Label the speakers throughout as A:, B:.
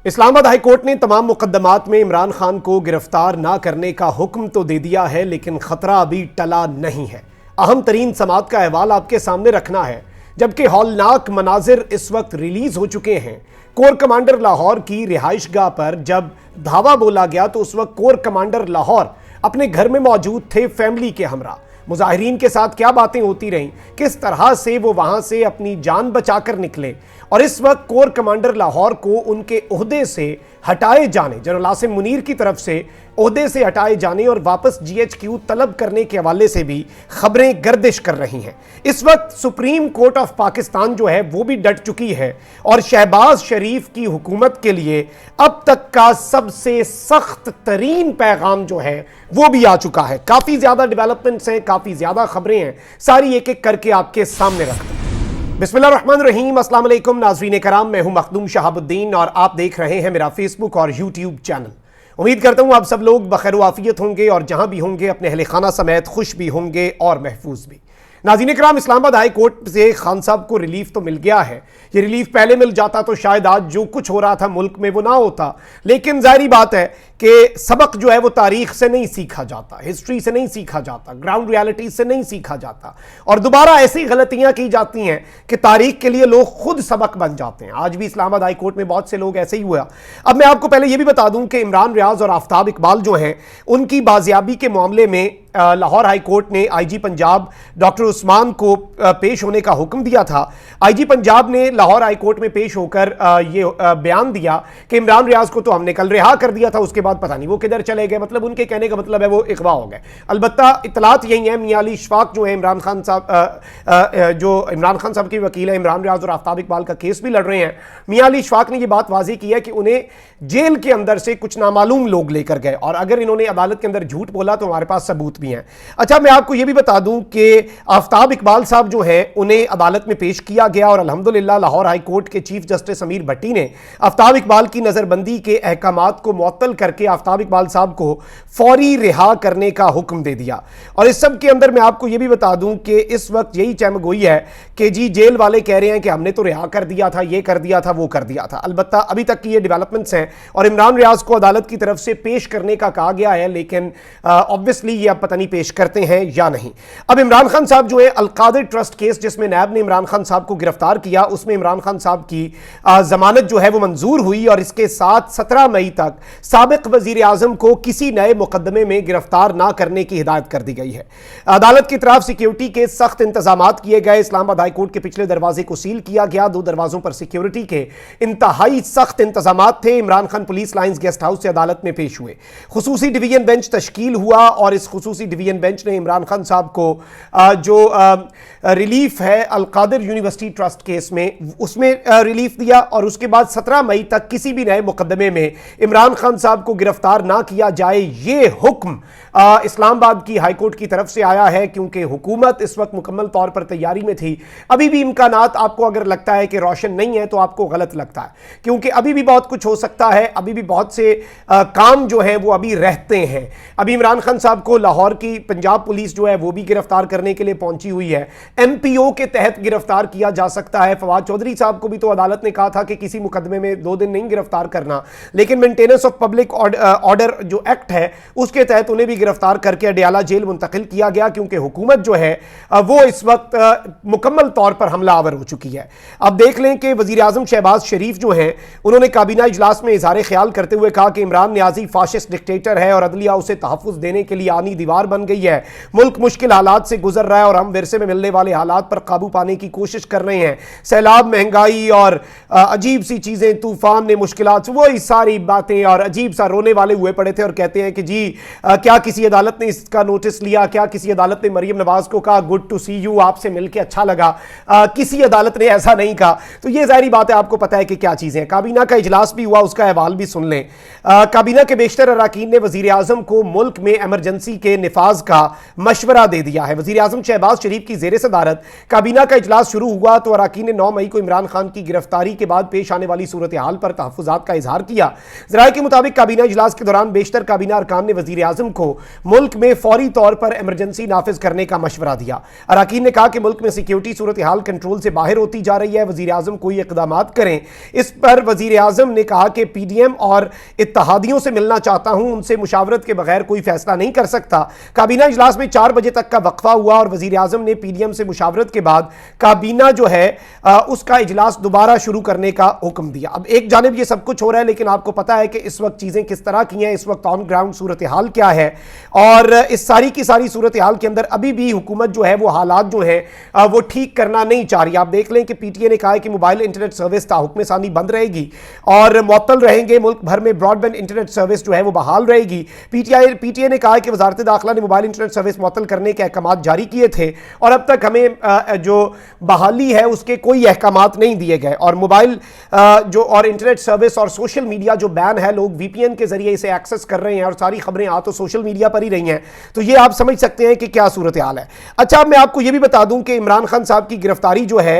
A: Islamabad high court ने तमाम मुकदमात में इमरान खान को गिरफ्तार ना करने का हुक्म तो दे दिया है, लेकिन खतरा अभी टला नहीं है। अहम तरीन समात का अहवाल आपके सामने रखना है, जबकि हौलनाक मनाजिर इस वक्त रिलीज हो चुके हैं। कोर कमांडर लाहौर की रिहाइशगाह पर जब धावा बोला गया तो उस वक्त कोर कमांडर लाहौर अपने घर में मौजूद थे, फैमिली के हमरा। मुजाहिरीन के साथ क्या बातें होती रहीं, किस तरह से वो वहां से अपनी जान बचाकर निकले, और इस वक्त कोर कमांडर लाहौर को उनके ओहदे से हटाए जाने, जनरल आसिम मुनीर की तरफ से ओहदे से हटाए जाने और वापस GHQ तलब करने के हवाले से भी खबरें गर्दिश कर रही हैं। इस वक्त सुप्रीम कोर्ट ऑफ पाकिस्तान जो है वो भी डट चुकी है और शहबाज शरीफ की हुकूमत के लिए अब तक का सबसे सख्त तरीन पैगाम जो है वो भी आ चुका है। काफी ज्यादा डेवलपमेंट्स हैं, काफी ज्यादा खबरें हैं, सारी एक एक करके आपके सामने रखते हैं। बिस्मिल्लाहिर्रहमानिर्रहीम, अस्सलाम वालेकुम नाज़रीन कराम, मैं हूं मखदूम शहाबुद्दीन और आप देख रहे हैं मेरा फेसबुक और यूट्यूब चैनल। उम्मीद करता हूं आप सब लोग बखैर आफियत होंगे और जहां भी होंगे अपने अहले खाना समेत खुश भी होंगे और महफूज भी। नाज़रीन कराम, इस्लामाबाद हाई कोर्ट से खान साहब को रिलीफ तो मिल गया है। ये रिलीफ पहले मिल जाता तो शायद आज जो कुछ हो रहा था मुल्क में वो ना होता, लेकिन जाहिर बात है कि सबक जो है वो तारीख से नहीं सीखा जाता, हिस्ट्री से नहीं सीखा जाता, ग्राउंड रियलिटी से नहीं सीखा जाता, और दोबारा ऐसी गलतियां की जाती हैं कि तारीख के लिए लोग खुद सबक बन जाते हैं। आज भी इस्लामाबाद हाई कोर्ट में बहुत से लोग ऐसे ही हुआ। अब मैं आपको पहले ये भी बता दूं कि इमरान रियाज और आफ्ताब इकबाल जो हैं उनकी बाजियाबी के मामले में लाहौर हाई कोर्ट ने IG पंजाब डॉक्टर उस्मान को पेश होने का हुक्म दिया था। IG पंजाब ने लाहौर हाई कोर्ट में पेश होकर ये बयान दिया कि इमरान रियाज को तो हमने कल रिहा कर दिया था, उसके बाद पता नहीं वो किधर चले गए। मतलब उनके कहने का मतलब है वो अगवा हो गए। अलबत्ता इतलात यही है, मियां अली इशफाक जो है इमरान खान साहब के वकील है, इमरान रियाज और आफ्ताब इकबाल का केस भी लड़ रहे हैं। मियां अली इशफाक ने यह बात वाज़ेह की है कि उन्हें जेल के अंदर से कुछ नामालूम लोग लेकर गए, और अगर इन्होंने अदालत के अंदर झूठ बोला तो हमारे पास सबूत भी हैं। अच्छा, मैं आपको यह भी बता दूं कि आफ्ताब इकबाल साहब जो हैं उन्हें अदालत में पेश किया गया और अल्हम्दुलिल्लाह लाहौर हाई कोर्ट के चीफ जस्टिस अमीर भट्टी ने आफ्ताब इकबाल की नजरबंदी के अहकामात को मुअत्तल करके आफ्ताब इकबाल साहब को फौरी रिहा करने का हुक्म दे दिया। और इस सब के अंदर मैं आपको यह भी बता दूं कि इस वक्त यही चमगोई है कि जी जेल वाले कह रहे हैं कि हमने तो रिहा कर दिया था, ये कर दिया था, वो कर दिया था। अलबत्ता अभी तक की ये डेवलपमेंट्स हैं और इमरान रियाज को अदालत की तरफ से पेश करने का कहा गया है, लेकिन ऑब्वियसली ये अब पता नहीं पेश करते हैं या नहीं। अब इमरान खान साहब जो है अलकादिर ट्रस्ट केस जिसमें नैब ने इमरान खान साहब को गिरफ्तार किया, उसमें इमरान खान साहब की जमानत जो है वो मंजूर हुई और इसके साथ 17 मई तक साबिक वजीर आजम को किसी नए मुकदमे में गिरफ्तार ना करने की हिदायत कर दी गई है। अदालत की तरफ सिक्योरिटी के सख्त इंतजामात किए गए। इस्लामाबाद हाई कोर्ट के पिछले दरवाजे को सील किया गया, 2 दरवाजों पर सिक्योरिटी के इंतहाई सख्त इंतजामात थे। Imran Khan police lines guest house से अदालत में पेश हुए। खुसूसी डिवीजन बेंच तश्कील हुआ और इस खुसूसी डिवीजन बेंच ने इमरान खान साहब को जो रिलीफ है अलकादिर यूनिवर्सिटी ट्रस्ट केस में उसमें रिलीफ दिया, और उसके बाद 17 मई तक किसी भी नए मुकदमे में इमरान खान साहब को गिरफ्तार ना किया जाए, ये हुक्म इस्लामाबाद की हाई कोर्ट की तरफ से आया है। क्योंकि हुकूमत इस वक्त मुकम्मल तौर पर तैयारी में थी। अभी भी इम्कानात आपको अगर लगता है कि रोशन नहीं है तो आपको गलत लगता है, क्योंकि अभी भी बहुत कुछ हो सकता है, अभी भी बहुत से काम जो है वो अभी रहते हैं। अभी इमरान खान साहब को लाहौर की पंजाब पुलिस जो है वो भी गिरफ्तार करने के लिए पहुंची हुई है। MPO के तहत गिरफ्तार किया जा सकता है। फवाद चौधरी साहब को भी तो अदालत ने कहा था कि किसी मुकदमे में 2 दिन नहीं गिरफ्तार करना, लेकिन मेंटेनेंस ऑफ पब्लिक ऑर्डर जो एक्ट है उसके तहत उन्हें भी गिरफ्तार करके अडियाला जेल मुंतकिल किया गया, क्योंकि हुकूमत जो है वो इस वक्त मुकम्मल तौर पर हमलावर हो चुकी है। अब देख लें कि वजीर आजम शहबाज शरीफ जो हैं उन्होंने काबीना इजलास में इजहार ख्याल करते हुए कहा कि इमरान न्याजी फाशिस्ट डिक्टेटर है और अदलिया उसे तहफ़्फ़ुज़ देने के लिए आनी दीवार बन गई है। मुल्क मुश्किल हालात से गुजर रहा है और हम विरसे में मिलने वाले हालात पर काबू पाने की कोशिश कर रहे हैं। सैलाब, महंगाई और अजीब सी चीज़ें, तूफान ने मुश्किलात, वही सारी बातें, और अजीब सा रोने वाले हुए पड़े थे और कहते हैं कि जी क्या किसी अदालत ने इसका नोटिस लिया, क्या किसी अदालत ने मरियम नवाज को कहा गुड टू सी यू, आपसे मिलकर अच्छा लगा। किसी अदालत ने ऐसा नहीं कहा। तो ये जाहिर बात है, आपको पता है कि क्या चीज़ें हैं। काबीना का इजलास भी हुआ, उसका अहवाल भी सुन लें। काबीना के बेशतर अरकान ने वजीर आजम को मुल्क में एमरजेंसी के निफाज का मशवरा दे दिया है। वजीर आजम शहबाज शरीफ की जेर सदारत काबीना का इजलास शुरू हुआ तो अरकान ने 9 मई को इमरान खान की गिरफ्तारी के बाद पेश आने वाली सूरत हाल पर तहफ्फुज़ात का इजहार किया। ज़राए के मुताबिक काबीना इजलास के दौरान बेशतर काबीना अरकान ने वजीर आजम को मुल्क में फौरी तौर पर एमरजेंसी नाफिज करने का मशवरा दिया। अरकान ने कहा कि मुल्क में सिक्योरिटी सूरत हाल कंट्रोल से बाहर होती जा रही है, वजीर आजम कोई इकदाम करें। इस पर वजीर आजम ने कहा कि पीडीएम और इत्तहादियों से मिलना चाहता हूं, उनसे मुशावरत के बगैर कोई फैसला नहीं कर सकता। काबीना इजलास में 4 बजे तक का वक्फा हुआ और वजीर आजम ने पीडीएम से मुशावरत के बाद काबीना जो है उसका इजलास दोबारा शुरू करने का हुक्म दिया। अब एक जानिब ये सब कुछ हो रहा है, लेकिन आपको पता है कि इस वक्त चीजें किस तरह की हैं, इस वक्त ऑन ग्राउंड सूरत हाल क्या है, और इस सारी की सारी सूरत हाल के अंदर अभी भी हुकूमत जो है वो हालात जो है वो ठीक करना नहीं चाह रही। आप देख लें कि पीटीए ने कहा है कि मोबाइल इंटरनेट सर्विस ताहुक्म सानी बंद रहेगी और मुअत्तल रहेंगे, मुल्क भर में ब्रॉडबैंड इंटरनेट सर्विस जो है वो बहाल रहेगी। पीटीए ने कहा है कि वजारत दाखिला ने मोबाइल इंटरनेट सर्विस मुअत्तल करने के अहकाम जारी किए थे और अब तक हमें जो बहाली है उसके कोई अहकाम नहीं दिए गए, और मोबाइल जो और इंटरनेट सर्विस और सोशल मीडिया जो बैन है, लोग वीपीएन के जरिए इसे एक्सेस कर रहे हैं और सारी खबरें आ तो सोशल मीडिया पर ही रही हैं। तो ये आप समझ सकते हैं कि क्या सूरत हाल है। अच्छा, अब मैं आपको ये भी बता दूं कि इमरान खान साहब की गिरफ्तारी जो है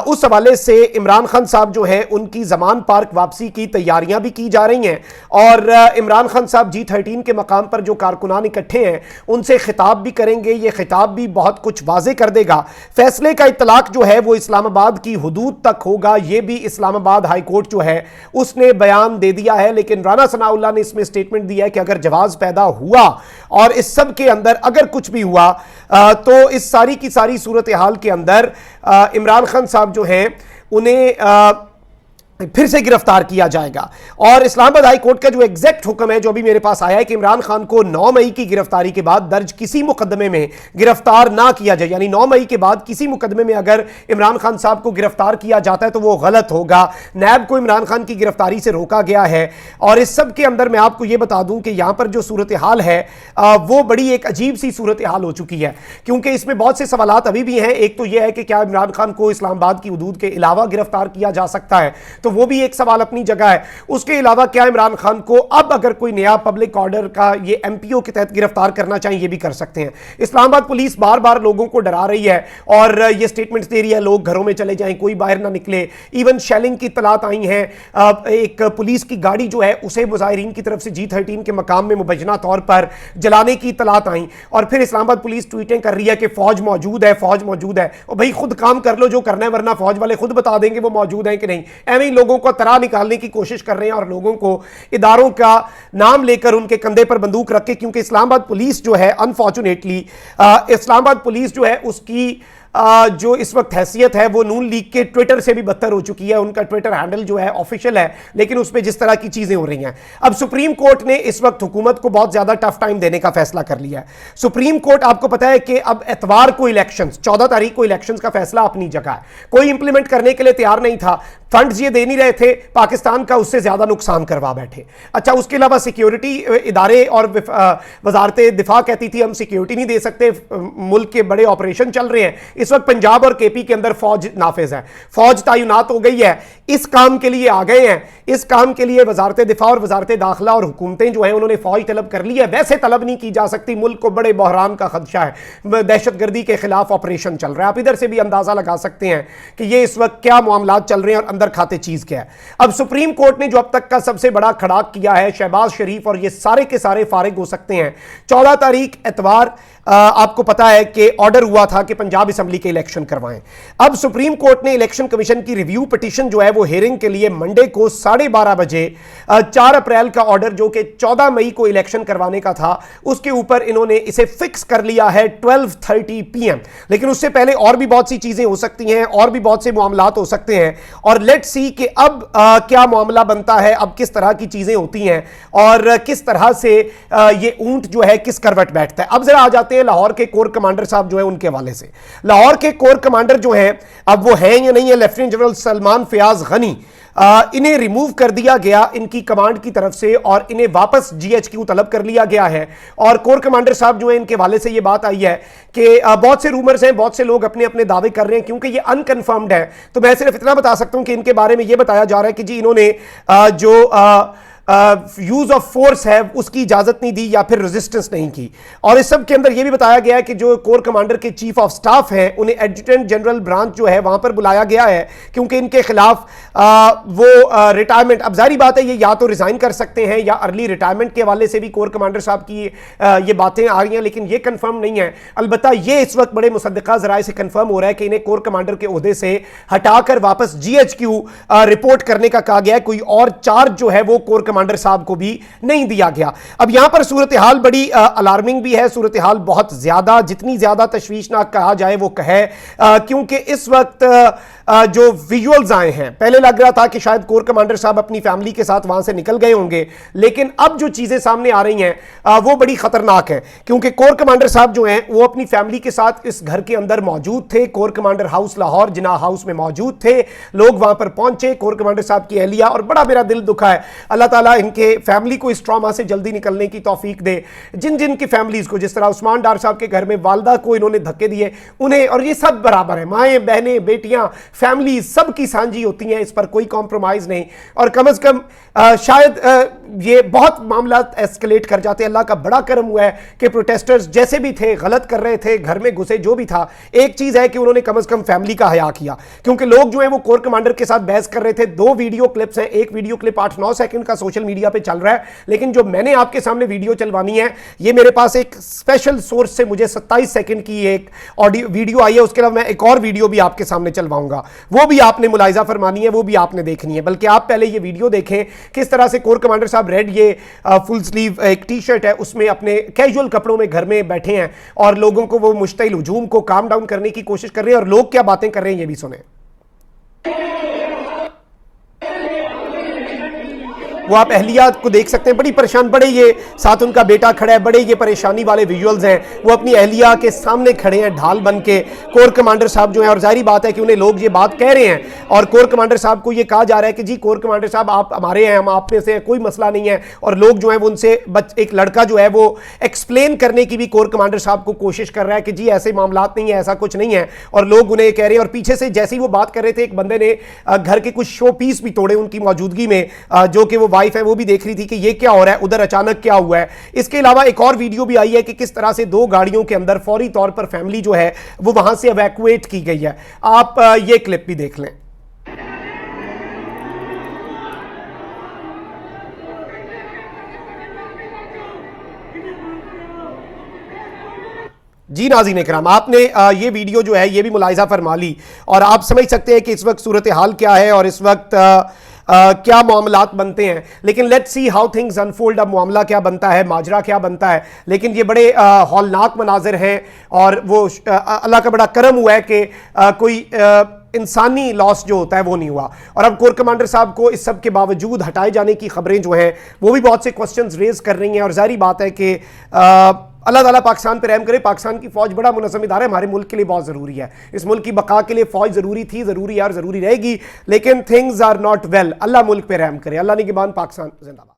A: उस हवाले से इमरान खान साहब जो है उनकी जमान पार्क वापसी की तैयारियां भी की जा रही हैं और इमरान खान साहब G13 के मकाम पर जो कारकुनान इकट्ठे हैं उनसे खिताब भी करेंगे। ये खिताब भी बहुत कुछ वाजे कर देगा। फैसले का इतलाक जो है वो इस्लामाबाद की हुदूद तक होगा, ये भी इस्लामाबाद हाई कोर्ट जो है उसने बयान दे दिया है। लेकिन राना सनाउल्लाह ने इसमें स्टेटमेंट दिया है कि अगर जवाज पैदा हुआ और इस सब के अंदर अगर कुछ भी हुआ तो इस सारी की सारी सूरत हाल के अंदर इमरान खान साहब जो हैं उन्हें फिर से गिरफ्तार किया जाएगा। और इस्लामाबाद हाई कोर्ट का जो एग्जैक्ट हुक्म है जो अभी मेरे पास आया है कि इमरान खान को 9 मई की गिरफ्तारी के बाद दर्ज किसी मुकदमे में गिरफ्तार ना किया जाए, यानी 9 मई के बाद किसी मुकदमे में अगर इमरान खान साहब को गिरफ्तार किया जाता है तो वो गलत होगा। नैब को इमरान खान की गिरफ्तारी से रोका गया है। और इस सब के अंदर मैं आपको ये बता दूं कि यहां पर जो सूरत हाल है वो बड़ी एक अजीब सी सूरत हाल हो चुकी है, क्योंकि इसमें बहुत से सवालात अभी भी हैं। एक तो यह है कि क्या इमरान खान को इस्लामाबाद की हुदूद के अलावा गिरफ्तार किया जा सकता है, तो वो भी एक सवाल अपनी जगह है। उसके अलावा क्या इमरान खान को अब अगर कोई नया पब्लिक ऑर्डर का ये एमपीओ के तहत गिरफ्तार करना चाहिए, ये भी कर सकते हैं। इस्लामाबाद पुलिस बार बार लोगों को डरा रही है और ये स्टेटमेंट्स दे रही है लोग घरों में चले जाएं, कोई बाहर ना निकले। इवन शेलिंग की इत्तलात आई हैं, एक पुलिस की गाड़ी जो है उसे मुजाहिरीन की तरफ से G13 के मकाम में मुबैना तौर पर जलाने की इत्तलात आई और फिर इस्लामाबाद पुलिस ट्वीटें कर रही है कि फौज मौजूद है, फौज मौजूद है। और भाई खुद काम कर लो जो करना है, वरना फौज वाले खुद बता देंगे वो मौजूद है कि नहीं। एवं ही लोगों को तरह निकालने की कोशिश कर रहे हैं और लोगों को इदारों का नाम लेकर उनके कंधे पर बंदूक रख के, क्योंकि इस्लामाबाद पुलिस जो है अनफॉर्चुनेटली इस्लामाबाद पुलिस जो है उसकी जो इस वक्त हैसियत है वो नून लीग के ट्विटर से भी बदतर हो चुकी है। उनका ट्विटर हैंडल जो है ऑफिशियल है, लेकिन उस पर जिस तरह की चीजें हो रही हैं। अब सुप्रीम कोर्ट ने इस वक्त हुकूमत को बहुत ज्यादा टफ टाइम देने का फैसला कर लिया है। सुप्रीम कोर्ट, आपको पता है कि अब एतवार को इलेक्शंस, 14 तारीख को इलेक्शंस का फैसला अपनी जगह है, कोई इंप्लीमेंट करने के लिए तैयार नहीं था। फंड्स ये दे नहीं रहे थे, पाकिस्तान का उससे ज्यादा नुकसान करवा बैठे। अच्छा, उसके अलावा सिक्योरिटी इदारे और वजारत दिफा कहती थी हम सिक्योरिटी नहीं दे सकते, मुल्क के बड़े ऑपरेशन चल रहे हैं। इस वक्त पंजाब और केपी के अंदर फौज नाफिज है, फौज तैनात हो गई है, इस काम के लिए आ गए हैं। इस काम के लिए वजारत दिफा और वजारत दाखिला और हुकूमतें जो है उन्होंने फौज तलब कर ली है। वैसे तलब नहीं की जा सकती, मुल्क को बड़े बहरान का खदशा है, दहशतगर्दी के खिलाफ ऑपरेशन चल रहा है। आप इधर से भी अंदाजा लगा सकते हैं कि ये इस वक्त क्या मामला चल रहे हैं और अंदर खाते चीज क्या है। अब सुप्रीम कोर्ट ने जो अब तक का सबसे बड़ा खड़ाक किया है, शहबाज शरीफ और ये सारे के सारे फारिग हो सकते हैं। 14 तारीख एतवार आपको पता है कि ऑर्डर हुआ था कि पंजाब असेंबली के इलेक्शन करवाएं। अब सुप्रीम कोर्ट ने इलेक्शन कमीशन की रिव्यू पिटीशन जो है वो हियरिंग के लिए मंडे को 12:30 बजे 4 अप्रैल का ऑर्डर जो कि 14 मई को इलेक्शन करवाने का था, उसके ऊपर इन्होंने इसे फिक्स कर लिया है 12:30 PM। लेकिन उससे पहले और भी बहुत सी चीजें हो सकती हैं, और भी बहुत से मामलात हो सकते हैं, और लेट्स सी कि अब क्या मामला बनता है, अब किस तरह की चीजें होती हैं और किस तरह से ये ऊंट जो है किस करवट बैठता है। अब जरा आ जाते हैं लाहौर के कोर कमांडर साहब जो है उनके हवाले से। लाहौर के कोर कमांडर जो हैं, अब वो हैं या नहीं है, लेफ्टिनेंट जनरल सलमान फयाज गनी, इन्हें रिमूव कर दिया गया इनकी कमांड की तरफ से और इन्हें वापस GHQ तलब कर लिया गया है। और कोर कमांडर साहब जो है इनके हवाले से ये बात आई है कि बहुत से रूमर्स हैं, बहुत से लोग अपने अपने दावे कर रहे हैं, क्योंकि ये अनकन्फर्म्ड है। तो मैं सिर्फ इतना बता सकता हूं कि इनके बारे में ये बताया जा रहा है कि जी इन्होंने जो यूज ऑफ फोर्स है उसकी इजाजत नहीं दी या फिर रेजिस्टेंस नहीं की। और इस सब के अंदर यह भी बताया गया है कि जो कोर कमांडर के चीफ ऑफ स्टाफ हैं उन्हें एडजुटेंट जनरल ब्रांच जो है वहां पर बुलाया गया है, क्योंकि इनके खिलाफ वो रिटायरमेंट, अब जारी बात है ये या तो रिजाइन कर सकते हैं या अर्ली रिटायरमेंट के हवाले से भी कोर कमांडर साहब की ये बातें आ रही हैं, लेकिन ये कंफर्म नहीं है। अलबत्ता ये इस वक्त बड़े मुसद्दिका जराए से कंफर्म हो रहा है कि इन्हें कोर कमांडर के ओहदे से हटाकर वापस जीएचक्यू रिपोर्ट करने का कहा गया है। कोई और चार्ज जो है वो कोर कमांडर साहब को भी नहीं दिया गया। अब यहां पर सूरत हाल बड़ी अलार्मिंग भी है, सूरत हाल बहुत ज्यादा, जितनी ज्यादा तशवीशनाक कहा जाए वो कहे, क्योंकि इस वक्त जो विजुअल्स आए हैं, पहले लग रहा था कि शायद कोर कमांडर साहब अपनी फैमिली के साथ वहां से निकल गए होंगे, लेकिन अब जो चीजें सामने आ रही हैं वो बड़ी खतरनाक है, क्योंकि कोर कमांडर साहब जो हैं वो अपनी फैमिली के साथ इस घर के अंदर मौजूद थे। कोर कमांडर हाउस लाहौर जिन्ना हाउस में मौजूद थे, लोग वहां पर पहुंचे, कोर कमांडर साहब की अहलिया, और बड़ा मेरा दिल दुखा है, अल्लाह ताला इनके फैमिली को इस ट्रॉमा से जल्दी निकलने की तौफीक दे। जिन जिन की फैमिलीज को, जिस तरह उस्मान डार साहब के घर में वालदा को इन्होंने धक्के दिए, उन्हें, और ये सब बराबर है, माएँ बहनें बेटियां फैमिली सब की सांझी होती हैं, इस पर कोई कॉम्प्रोमाइज नहीं। और कम से कम शायद ये बहुत मामला एस्केलेट कर जाते। अल्लाह का बड़ा करम हुआ है कि प्रोटेस्टर्स जैसे भी थे, गलत कर रहे थे, घर में घुसे, जो भी था, एक चीज है कि उन्होंने कम से कम फैमिली का हया किया, क्योंकि लोग जो है वो कोर कमांडर के साथ बहस कर रहे थे। 2 वीडियो क्लिप्स हैं, एक वीडियो क्लिप 8-9 सेकंड का सोशल मीडिया पे चल रहा है, लेकिन जो मैंने आपके सामने वीडियो चलवानी है, ये मेरे पास एक स्पेशल सोर्स से मुझे 27 सेकंड की एक ऑडियो वीडियो आई है। उसके अलावा मैं एक और वीडियो भी आपके सामने चलवाऊंगा, वो भी आपने मुलाहिजा फरमानी है, वो भी आपने देखनी है। बल्कि आप पहले ये वीडियो देखें किस तरह से कोर कमांडर साहब रेड, ये फुल स्लीव एक टी शर्ट है, उसमें अपने कैजुअल कपड़ों में घर में बैठे हैं और लोगों को वो मुश्तिल हुजूम को काम डाउन करने की कोशिश कर रहे हैं। और लोग क्या बातें कर रहे हैं ये भी सुने। वो आप अहलिया को देख सकते हैं, बड़ी परेशान, बड़े ये साथ उनका बेटा खड़ा है, बड़े ये परेशानी वाले विजुअल्स हैं। वो अपनी अहलिया के सामने खड़े हैं ढाल बन के, कोर कमांडर साहब जो हैं, और जाहिर बात है कि उन्हें लोग ये बात कह रहे हैं और कोर कमांडर साहब को ये कहा जा रहा है कि जी कोर कमांडर साहब आप हमारे हैं, हम आप में से कोई मसला नहीं है। और लोग जो है वो उनसे एक लड़का जो है वो एक्सप्लेन करने की भी कोर कमांडर साहब को कोशिश कर रहा है कि जी ऐसे मामला नहीं है, ऐसा कुछ नहीं है, और लोग उन्हें कह रहे हैं। और पीछे से जैसे ही वो बात कर रहे थे, एक बंदे ने घर के कुछ शो पीस भी तोड़े उनकी मौजूदगी में, जो कि वो वाइफ है वो भी देख रही थी कि ये क्या हो रहा है, उधर अचानक क्या हुआ है। इसके अलावा एक और वीडियो भी आई है कि किस तरह से 2 गाड़ियों के अंदर फौरी तौर पर फैमिली जो है वो वहां से इवैक्यूएट की गई है। आप ये क्लिप भी देख लें। जी नाज़रीन इकराम, आपने ये वीडियो जो है ये भी मुलाहिजा फरमा ली और आप समझ सकते हैं कि इस वक्त सूरत हाल क्या है और इस वक्त क्या मामलात बनते हैं। लेकिन let's see how things unfold. अब मामला क्या बनता है, माजरा क्या बनता है। लेकिन ये बड़े हौलनाक मनाजिर हैं और वो अल्लाह का बड़ा करम हुआ है कि कोई इंसानी लॉस जो होता है वो नहीं हुआ। और अब कोर कमांडर साहब को इस सब के बावजूद हटाए जाने की खबरें जो हैं वो भी बहुत से क्वेश्चंस रेज कर रही हैं। और जाहिर बात है कि अल्लाह ताला पाकिस्तान पर रहम करे। पाकिस्तान की फौज बड़ा मुनज़्ज़म इदारा है, हमारे मुल्क के लिए बहुत ज़रूरी है। इस मुल्क की बका के लिए फौज ज़रूरी थी, ज़रूरी है और ज़रूरी रहेगी। लेकिन थिंग्स आर नॉट वेल। अल्लाह मुल्क पे रहम करे। अल्लाह निगहबान। पाकिस्तान जिंदाबाद।